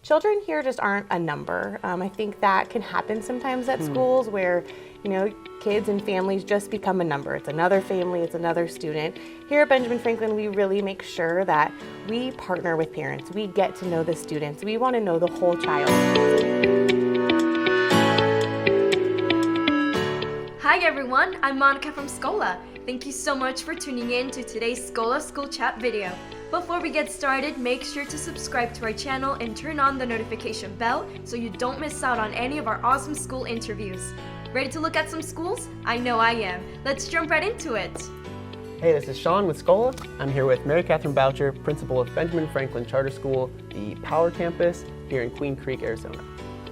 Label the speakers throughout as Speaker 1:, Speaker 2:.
Speaker 1: children here just aren't a number. I think that can happen sometimes at schools where, kids and families just become a number. It's another family, it's another student. Here at Benjamin Franklin, we really make sure that we partner with parents. We get to know the students. We want to know the whole child.
Speaker 2: Hi everyone, I'm Monica from Scola. Thank you so much for tuning in to today's Scola School Chat video. Before we get started, make sure to subscribe to our channel and turn on the notification bell so you don't miss out on any of our awesome school interviews. Ready to look at some schools? I know I am. Let's jump right into it.
Speaker 3: Hey, this is Sean with Scola. I'm here with Mary Catherine Boucher, principal of Benjamin Franklin Charter School, the Power Campus here in Queen Creek, Arizona.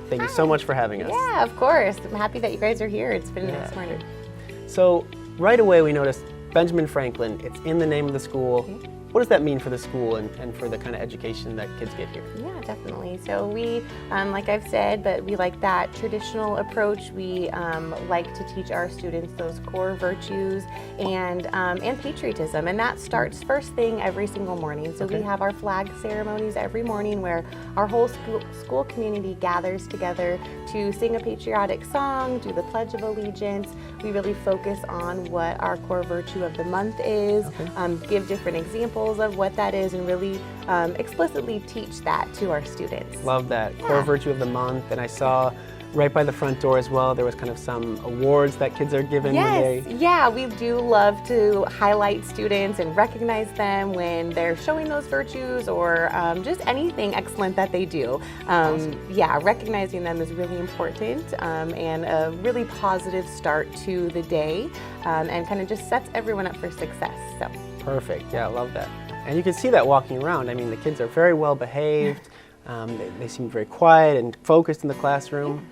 Speaker 3: Thank you so much for having us.
Speaker 1: Yeah, of course. I'm happy that you guys are here. It's been this morning.
Speaker 3: So right away we noticed Benjamin Franklin, it's in the name of the school. What does that mean for the school and for the kind of education that kids get here?
Speaker 1: Yeah, definitely. So we, like I've said, but we like that traditional approach. We like to teach our students those core virtues and patriotism, and that starts first thing every single morning. So we have our flag ceremonies every morning where our whole school community gathers together to sing a patriotic song, do the Pledge of Allegiance. We really focus on what our core virtue of the month is, give different examples of what that is, and really explicitly teach that to our students.
Speaker 3: Love that. Core virtue of the month. And I saw right by the front door as well, there was kind of some awards that kids are given.
Speaker 1: Yeah, we do love to highlight students and recognize them when they're showing those virtues or just anything excellent that they do. Yeah, recognizing them is really important and a really positive start to the day and kind of just sets everyone up for success. So.
Speaker 3: Perfect. Yeah, I love that. And you can see that walking around. I mean, the kids are very well behaved. They seem very quiet and focused in the classroom.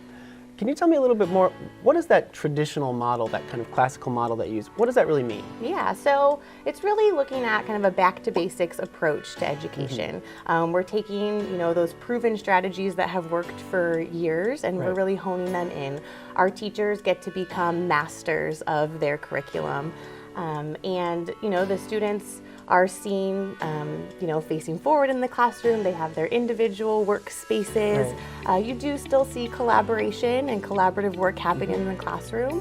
Speaker 3: Can you tell me a little bit more, what is that traditional model, that kind of classical model that you use? What does that really mean?
Speaker 1: Yeah, so it's really looking at kind of a back to basics approach to education. We're taking, those proven strategies that have worked for years and we're really honing them in. Our teachers get to become masters of their curriculum. And the students are seen, facing forward in the classroom. They have their individual workspaces. You do still see collaboration and collaborative work happening in the classroom,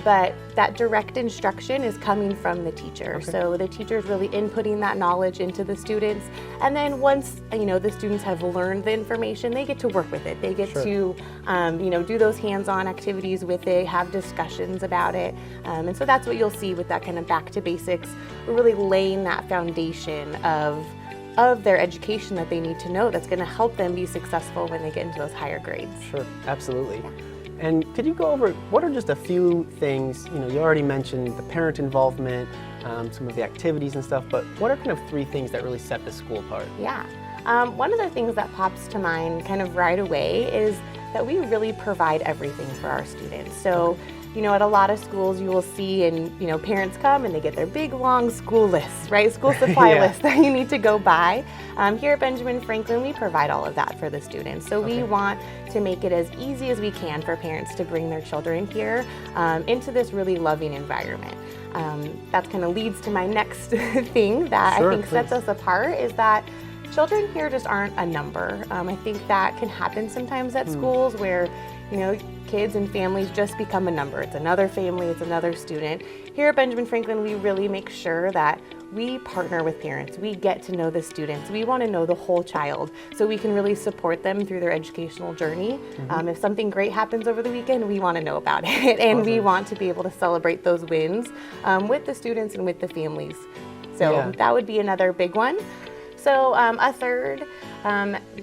Speaker 1: but that direct instruction is coming from the teacher. So the teacher is really inputting that knowledge into the students, and then once the students have learned the information, they get to work with it. They get to do those hands-on activities with it, have discussions about it, and so that's what you'll see with that kind of back to basics. We're really laying that foundation of their education that they need to know that's going to help them be successful when they get into those higher grades.
Speaker 3: Sure, absolutely. Yeah. And could you go over, what are just a few things, you already mentioned the parent involvement, some of the activities and stuff, but what are kind of three things that really set the school apart?
Speaker 1: Yeah, one of the things that pops to mind kind of right away is that we really provide everything for our students. So, at a lot of schools you will see and, parents come and they get their big long school lists, right? School supply lists that you need to go buy. Here at Benjamin Franklin, we provide all of that for the students. So we want to make it as easy as we can for parents to bring their children here into this really loving environment. That kind of leads to my next thing that I think sets us apart is that children here just aren't a number. I think that can happen sometimes at schools where, kids and families just become a number. It's another family, it's another student. Here at Benjamin Franklin, we really make sure that we partner with parents. We get to know the students. We want to know the whole child so we can really support them through their educational journey. If something great happens over the weekend, we want to know about it and we want to be able to celebrate those wins with the students and with the families. So that would be another big one. So a third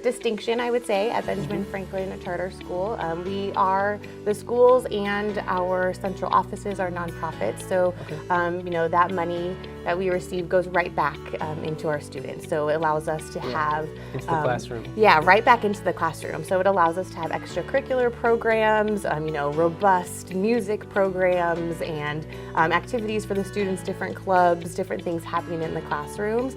Speaker 1: distinction, I would say, at Benjamin Franklin Charter School. We are, the schools and our central offices are nonprofits. So, that money that we receive goes right back into our students. So it allows us to have...
Speaker 3: Into the classroom.
Speaker 1: Yeah, right back into the classroom. So it allows us to have extracurricular programs, robust music programs and activities for the students, different clubs, different things happening in the classrooms.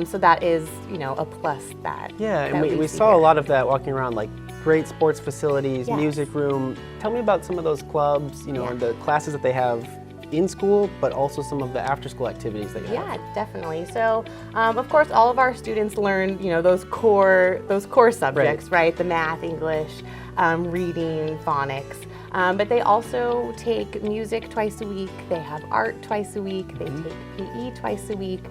Speaker 1: So that is, a plus that.
Speaker 3: Yeah, and we saw a lot of that walking around, like great sports facilities, music room. Tell me about some of those clubs, and the classes that they have in school, but also some of the after-school activities that you have.
Speaker 1: Yeah, definitely. So, of course, all of our students learn, those core subjects, right? The math, English, reading, phonics. But they also take music twice a week. They have art twice a week. They take PE twice a week,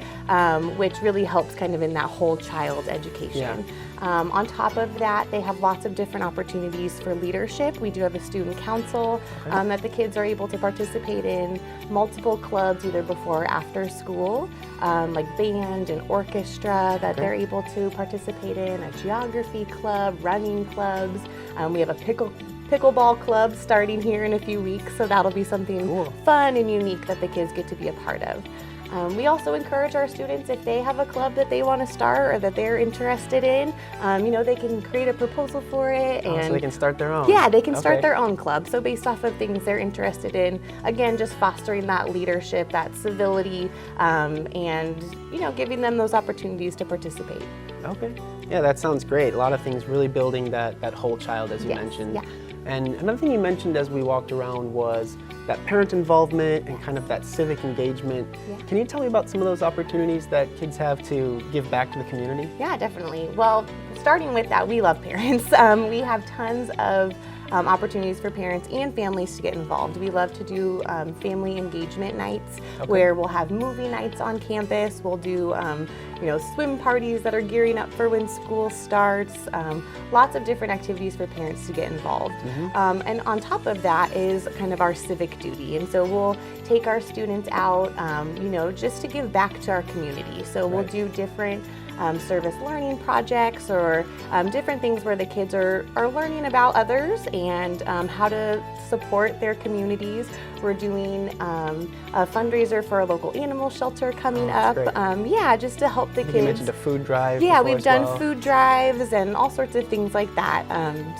Speaker 1: which really helps kind of in that whole child education. On top of that, they have lots of different opportunities for leadership. We do have a student council that the kids are able to participate in, multiple clubs either before or after school, like band and orchestra that they're able to participate in, a geography club, running clubs. We have a pickleball club starting here in a few weeks, so that'll be something fun and unique that the kids get to be a part of. We also encourage our students, if they have a club that they want to start or that they're interested in, they can create a proposal for it.
Speaker 3: And so they can start their own.
Speaker 1: Yeah, they can start their own club. So based off of things they're interested in, again, just fostering that leadership, that civility, and giving them those opportunities to participate.
Speaker 3: Okay. Yeah, that sounds great. A lot of things really building that whole child, as you mentioned.
Speaker 1: Yeah.
Speaker 3: And another thing you mentioned as we walked around was that parent involvement and kind of that civic engagement.
Speaker 1: Yeah.
Speaker 3: Can you tell me about some of those opportunities that kids have to give back to the community?
Speaker 1: Yeah, definitely. Well, starting with that, we love parents. We have tons of opportunities for parents and families to get involved. We love to do family engagement nights where we'll have movie nights on campus. We'll do swim parties that are gearing up for when school starts. Lots of different activities for parents to get involved. And on top of that is kind of our civic duty. And so we'll take our students out, just to give back to our community. So we'll do different service learning projects or different things where the kids are learning about others and how to support their communities. We're doing a fundraiser for a local animal shelter coming up. Just to help the kids.
Speaker 3: You mentioned a food drive.
Speaker 1: Yeah, we've done food drives and all sorts of things like that.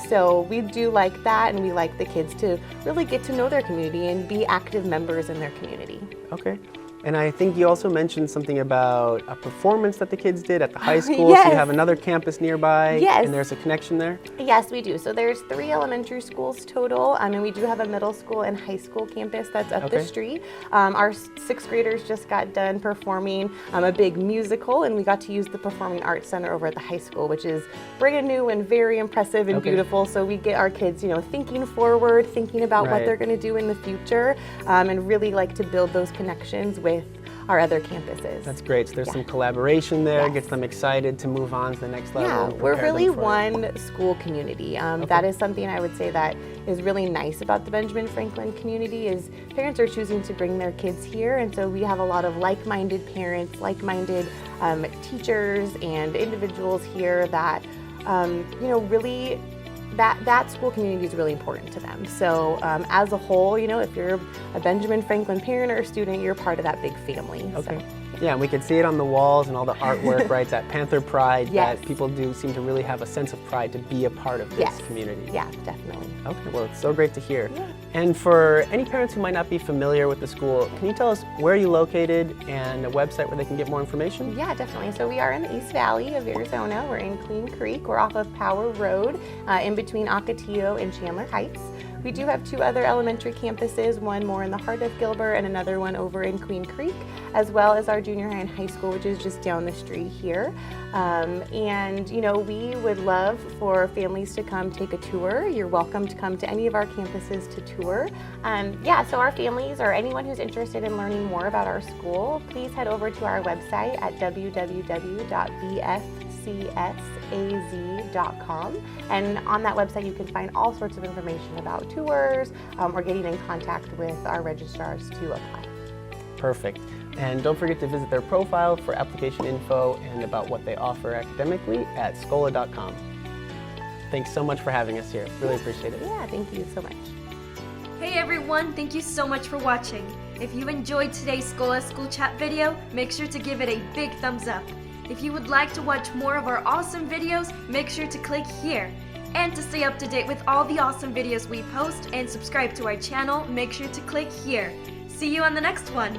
Speaker 1: So we do like that, and we like the kids to really get to know their community and be active members in their community.
Speaker 3: Okay. And I think you also mentioned something about a performance that the kids did at the high school. So you have another campus nearby, and there's a connection there?
Speaker 1: Yes, we do. So there's 3 elementary schools total, and we do have a middle school and high school campus that's up the street. Our 6th graders just got done performing a big musical, and we got to use the Performing Arts Center over at the high school, which is brand new and very impressive and beautiful. So we get our kids, thinking forward, thinking about what they're going to do in the future, and really like to build those connections with our other campuses.
Speaker 3: That's great. So there's some collaboration there, gets them excited to move on to the next level.
Speaker 1: Yeah, we're really one school community. That is something I would say that is really nice about the Benjamin Franklin community is parents are choosing to bring their kids here, and so we have a lot of like-minded parents, like-minded teachers and individuals here that really that school community is really important to them. So as a whole, if you're a Benjamin Franklin parent or student, you're part of that big family.
Speaker 3: Okay. Yeah, and we could see it on the walls and all the artwork, right? That Panther pride that people do seem to really have a sense of pride to be a part of this community.
Speaker 1: Yeah, definitely.
Speaker 3: Okay, well, it's so great to hear. Yeah. And for any parents who might not be familiar with the school, can you tell us where you're located and a website where they can get more information?
Speaker 1: Yeah, definitely. So we are in the East Valley of Arizona. We're in Queen Creek. We're off of Power Road in between Ocotillo and Chandler Heights. We do have 2 other elementary campuses, one more in the heart of Gilbert and another one over in Queen Creek, as well as our junior high and high school, which is just down the street here. We would love for families to come take a tour. You're welcome to come to any of our campuses to tour. So our families or anyone who's interested in learning more about our school, please head over to our website at www.bfcsaz.com. And on that website, you can find all sorts of information about tours or getting in contact with our registrars to apply.
Speaker 3: Perfect. And don't forget to visit their profile for application info and about what they offer academically at scola.com. Thanks so much for having us here. Really appreciate it.
Speaker 1: Yeah, thank you so much.
Speaker 2: Hey everyone, thank you so much for watching. If you enjoyed today's Scola School Chat video, make sure to give it a big thumbs up. If you would like to watch more of our awesome videos, make sure to click here. And to stay up to date with all the awesome videos we post and subscribe to our channel, make sure to click here. See you on the next one!